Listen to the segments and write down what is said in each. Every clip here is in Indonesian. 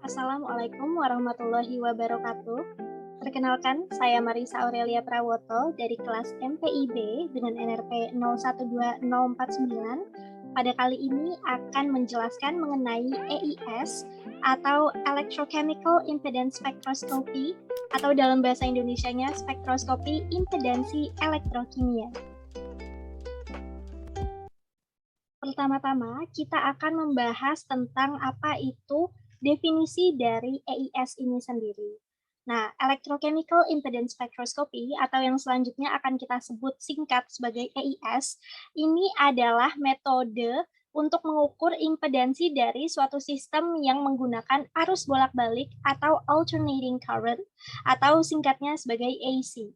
Assalamualaikum warahmatullahi wabarakatuh. Perkenalkan, saya Marisa Aurelia Prawoto dari kelas MPIB dengan NRP 012049. Pada kali ini akan menjelaskan mengenai EIS atau Electrochemical Impedance Spectroscopy atau dalam bahasa Indonesianya spektroskopi impedansi elektrokimia. Pertama-tama, kita akan membahas tentang apa itu definisi dari EIS ini sendiri. Nah, Electrochemical Impedance Spectroscopy atau yang selanjutnya akan kita sebut singkat sebagai EIS, ini adalah metode untuk mengukur impedansi dari suatu sistem yang menggunakan arus bolak-balik atau alternating current atau singkatnya sebagai AC.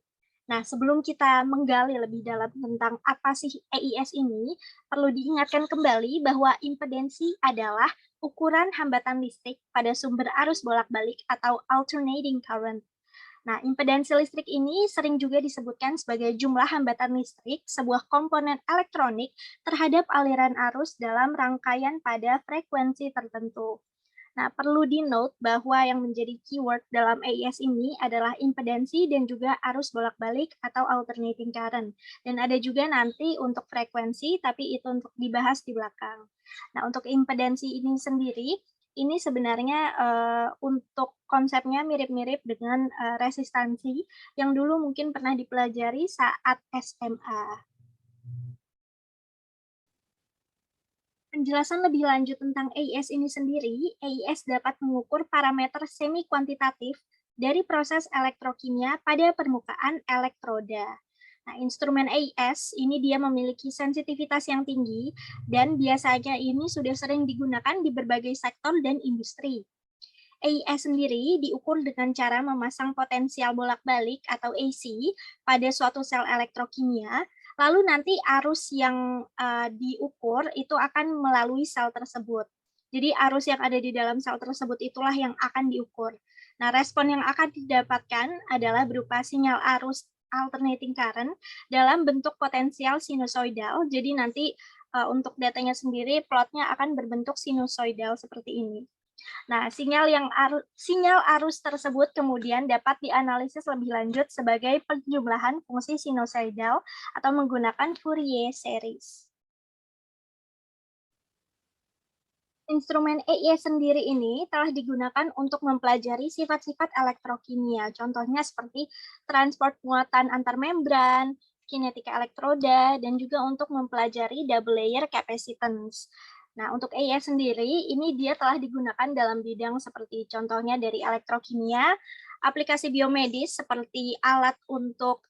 Nah, sebelum kita menggali lebih dalam tentang apa sih EIS ini, perlu diingatkan kembali bahwa impedansi adalah ukuran hambatan listrik pada sumber arus bolak-balik atau alternating current. Nah, impedansi listrik ini sering juga disebutkan sebagai jumlah hambatan listrik sebuah komponen elektronik terhadap aliran arus dalam rangkaian pada frekuensi tertentu. Nah, perlu di-note bahwa yang menjadi keyword dalam EIS ini adalah impedansi dan juga arus bolak-balik atau alternating current. Dan ada juga nanti untuk frekuensi, tapi itu untuk dibahas di belakang. Nah, untuk impedansi ini sendiri, ini sebenarnya untuk konsepnya mirip-mirip dengan resistansi yang dulu mungkin pernah dipelajari saat SMA. Penjelasan lebih lanjut tentang EIS ini sendiri, EIS dapat mengukur parameter semi-kuantitatif dari proses elektrokimia pada permukaan elektroda. Nah, instrumen EIS ini dia memiliki sensitivitas yang tinggi dan biasanya ini sudah sering digunakan di berbagai sektor dan industri. EIS sendiri diukur dengan cara memasang potensial bolak-balik atau AC pada suatu sel elektrokimia, lalu nanti arus yang diukur itu akan melalui sel tersebut. Jadi arus yang ada di dalam sel tersebut itulah yang akan diukur. Nah, respon yang akan didapatkan adalah berupa sinyal arus alternating current dalam bentuk potensial sinusoidal. Jadi nanti untuk datanya sendiri plotnya akan berbentuk sinusoidal seperti ini. Nah, sinyal arus tersebut kemudian dapat dianalisis lebih lanjut sebagai penjumlahan fungsi sinusoidal atau menggunakan Fourier series. Instrumen EIS sendiri ini telah digunakan untuk mempelajari sifat-sifat elektrokimia. Contohnya seperti transport muatan antar membran, kinetika elektroda, dan juga untuk mempelajari double layer capacitance. Nah, untuk EIS sendiri, ini dia telah digunakan dalam bidang seperti contohnya dari elektrokimia, aplikasi biomedis seperti alat untuk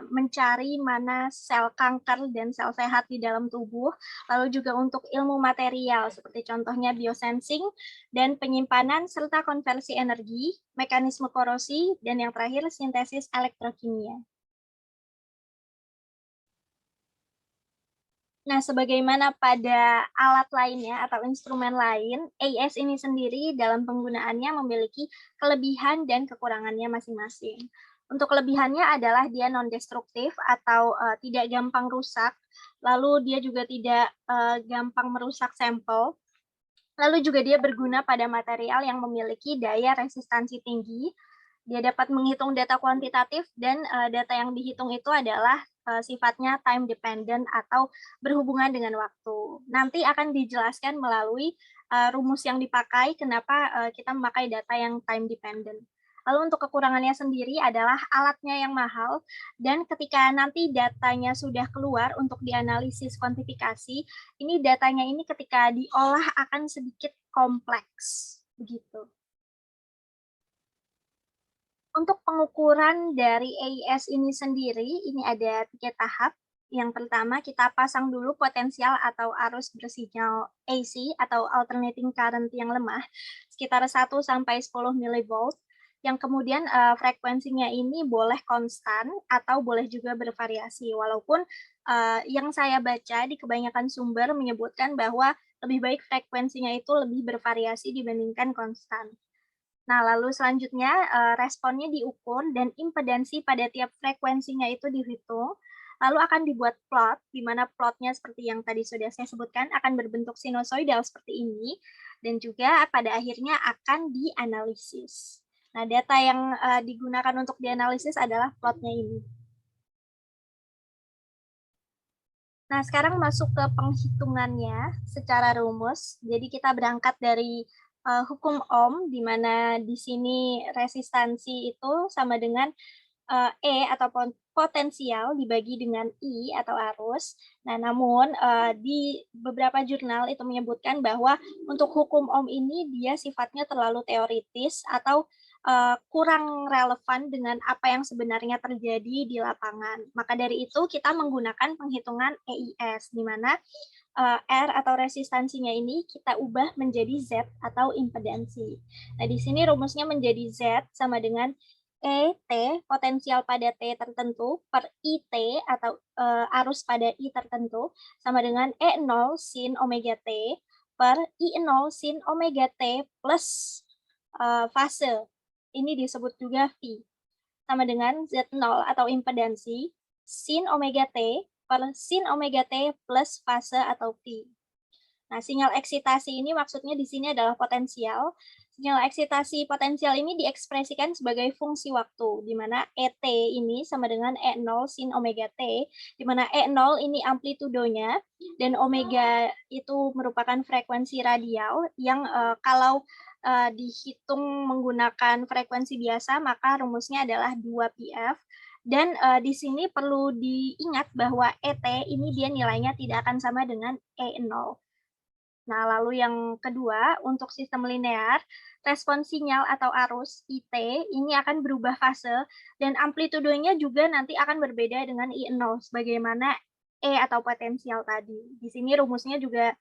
mencari mana sel kanker dan sel sehat di dalam tubuh, lalu juga untuk ilmu material seperti contohnya biosensing dan penyimpanan serta konversi energi, mekanisme korosi, dan yang terakhir sintesis elektrokimia. Nah, sebagaimana pada alat lainnya atau instrumen lain, AIS ini sendiri dalam penggunaannya memiliki kelebihan dan kekurangannya masing-masing. Untuk kelebihannya adalah dia non-destruktif atau tidak gampang rusak, lalu dia juga tidak gampang merusak sampel, lalu juga dia berguna pada material yang memiliki daya resistansi tinggi. Dia dapat menghitung data kuantitatif dan data yang dihitung itu adalah sifatnya time dependent atau berhubungan dengan waktu. Nanti akan dijelaskan melalui rumus yang dipakai kenapa kita memakai data yang time dependent. Lalu untuk kekurangannya sendiri adalah alatnya yang mahal dan ketika nanti datanya sudah keluar untuk dianalisis kuantifikasi, ini datanya ini ketika diolah akan sedikit kompleks begitu. Untuk pengukuran dari AIS ini sendiri, ini ada 3 tahap. Yang pertama, kita pasang dulu potensial atau arus bersinyal AC atau alternating current yang lemah, sekitar 1 sampai 10 mV. Yang kemudian frekuensinya ini boleh konstan atau boleh juga bervariasi. Walaupun yang saya baca di kebanyakan sumber menyebutkan bahwa lebih baik frekuensinya itu lebih bervariasi dibandingkan konstan. Nah, lalu selanjutnya responnya diukur dan impedansi pada tiap frekuensinya itu dihitung. lalu akan dibuat plot, di mana plotnya seperti yang tadi sudah saya sebutkan akan berbentuk sinusoidal seperti ini, dan juga pada akhirnya akan dianalisis. Nah, data yang digunakan untuk dianalisis adalah plotnya ini. Nah, sekarang masuk ke penghitungannya secara rumus. Jadi kita berangkat dari hukum Ohm, di mana di sini resistansi itu sama dengan E atau potensial dibagi dengan I atau arus. Nah, namun di beberapa jurnal itu menyebutkan bahwa untuk hukum Ohm ini dia sifatnya terlalu teoritis atau kurang relevan dengan apa yang sebenarnya terjadi di lapangan. Maka dari itu kita menggunakan penghitungan EIS, di mana R atau resistansinya ini kita ubah menjadi Z atau impedansi. Nah, di sini rumusnya menjadi Z sama dengan ET, potensial pada T tertentu, per IT atau arus pada I tertentu, sama dengan E0 sin omega T per I0 sin omega T plus fase. Ini disebut juga V. Sama dengan Z0 atau impedansi sin omega T per sin omega T plus fase atau V. Nah, sinyal eksitasi ini maksudnya di sini adalah potensial. Sinyal eksitasi potensial ini diekspresikan sebagai fungsi waktu, di mana ET ini sama dengan E0 sin omega T, di mana E0 ini amplitudonya, dan omega itu merupakan frekuensi radial yang kalau dihitung menggunakan frekuensi biasa, maka rumusnya adalah 2πf. Dan di sini perlu diingat bahwa ET ini dia nilainya tidak akan sama dengan E0. Nah, lalu yang kedua, untuk sistem linear, respon sinyal atau arus IT ini akan berubah fase dan amplitudonya juga nanti akan berbeda dengan I0 sebagaimana E atau potensial tadi. Di sini rumusnya juga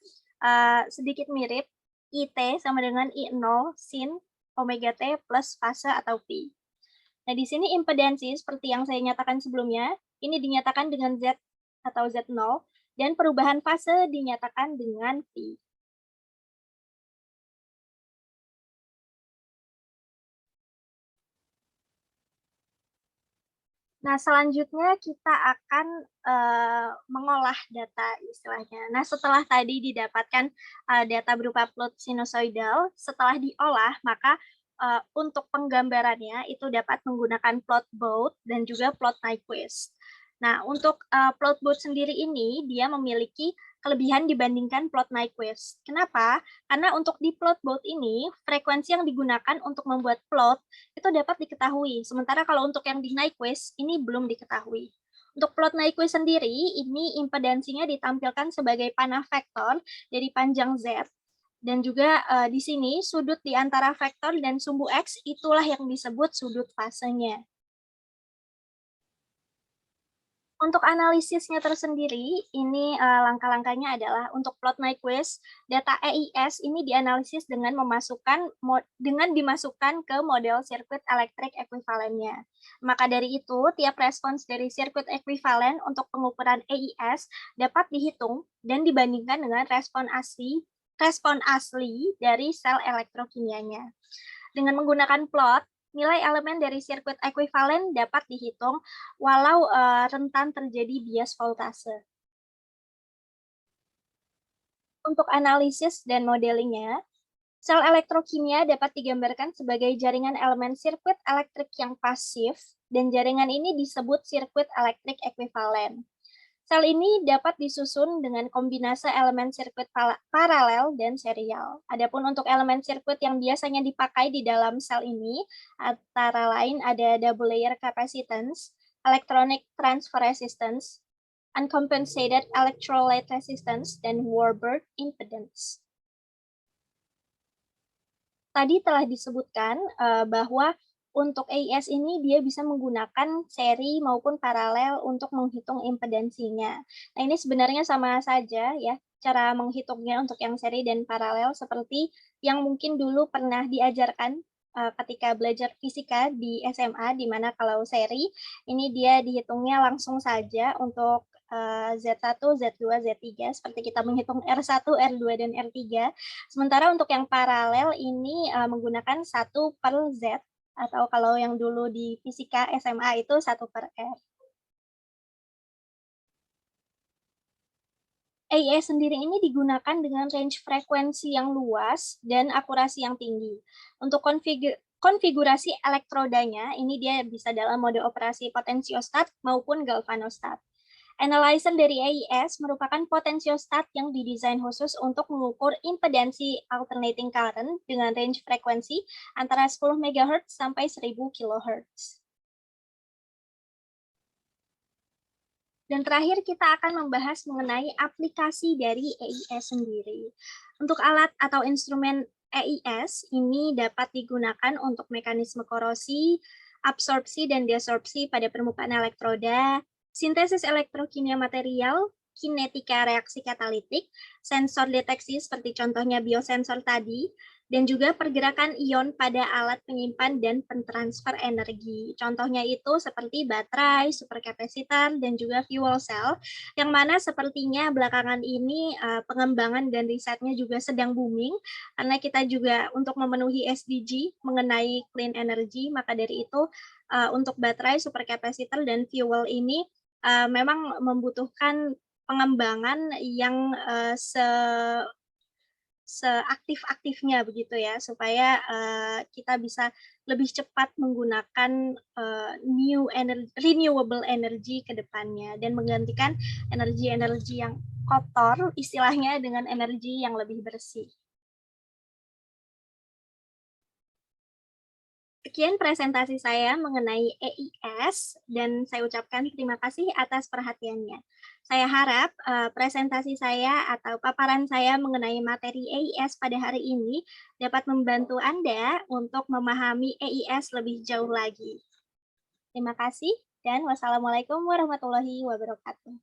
sedikit mirip, IT sama dengan I0 sin omega T plus fase atau Pi. Nah, di sini impedansi seperti yang saya nyatakan sebelumnya, ini dinyatakan dengan Z atau Z0 dan perubahan fase dinyatakan dengan Pi. Nah, selanjutnya kita akan mengolah data istilahnya. Nah, setelah tadi didapatkan data berupa plot sinusoidal, setelah diolah, maka untuk penggambarannya itu dapat menggunakan plot Bode dan juga plot Nyquist. Nah, untuk plot Bode sendiri ini, dia memiliki kelebihan dibandingkan plot Nyquist. Kenapa? Karena untuk di plot Bode ini, frekuensi yang digunakan untuk membuat plot itu dapat diketahui. Sementara kalau untuk yang di Nyquist, ini belum diketahui. Untuk plot Nyquist sendiri, ini impedansinya ditampilkan sebagai panah vektor dari panjang Z. Dan juga di sini sudut di antara vektor dan sumbu X itulah yang disebut sudut fasenya. Untuk analisisnya tersendiri, ini langkah-langkahnya adalah untuk plot Nyquist, data EIS ini dianalisis dengan dimasukkan ke model sirkuit elektrik ekuivalennya. Maka dari itu, tiap respons dari sirkuit ekuivalen untuk pengukuran EIS dapat dihitung dan dibandingkan dengan respon asli dari sel elektrokimianya. Dengan menggunakan plot, nilai elemen dari sirkuit ekuivalen dapat dihitung walau rentan terjadi bias voltase. Untuk analisis dan modelingnya, sel elektrokimia dapat digambarkan sebagai jaringan elemen sirkuit elektrik yang pasif, dan jaringan ini disebut sirkuit elektrik ekuivalen. Sel ini dapat disusun dengan kombinasi elemen sirkuit paralel dan serial. Adapun untuk elemen sirkuit yang biasanya dipakai di dalam sel ini, antara lain ada double layer capacitance, electronic transfer resistance, uncompensated electrolyte resistance, dan Warburg impedance. Tadi telah disebutkan bahwa untuk EIS ini dia bisa menggunakan seri maupun paralel untuk menghitung impedansinya. Nah, ini sebenarnya sama saja ya, cara menghitungnya untuk yang seri dan paralel seperti yang mungkin dulu pernah diajarkan ketika belajar fisika di SMA, di mana kalau seri ini dia dihitungnya langsung saja untuk Z1, Z2, Z3 seperti kita menghitung R1, R2, dan R3. Sementara untuk yang paralel ini menggunakan 1 per Z, atau kalau yang dulu di fisika SMA itu 1 per R. AIS sendiri ini digunakan dengan range frekuensi yang luas dan akurasi yang tinggi. Untuk konfigurasi elektrodanya, ini dia bisa dalam mode operasi potentiostat maupun galvanostat. Analyzer dari AIS merupakan potensiostat yang didesain khusus untuk mengukur impedansi alternating current dengan range frekuensi antara 10 MHz sampai 1000 kHz. Dan terakhir kita akan membahas mengenai aplikasi dari AIS sendiri. Untuk alat atau instrumen AIS ini dapat digunakan untuk mekanisme korosi, absorpsi dan desorpsi pada permukaan elektroda, sintesis elektrokimia material, kinetika reaksi katalitik, sensor deteksi seperti contohnya biosensor tadi, dan juga pergerakan ion pada alat penyimpan dan pentransfer energi. Contohnya itu seperti baterai, superkapasitor, dan juga fuel cell, yang mana sepertinya belakangan ini pengembangan dan risetnya juga sedang booming, karena kita juga untuk memenuhi SDG mengenai clean energy, maka dari itu untuk baterai, superkapasitor, dan fuel ini memang membutuhkan pengembangan yang seaktif-aktifnya begitu ya, supaya kita bisa lebih cepat menggunakan renewable energy ke depannya dan menggantikan energi-energi yang kotor istilahnya dengan energi yang lebih bersih. Sekian presentasi saya mengenai EIS dan saya ucapkan terima kasih atas perhatiannya. Saya harap presentasi saya atau paparan saya mengenai materi EIS pada hari ini dapat membantu Anda untuk memahami EIS lebih jauh lagi. Terima kasih dan wassalamualaikum warahmatullahi wabarakatuh.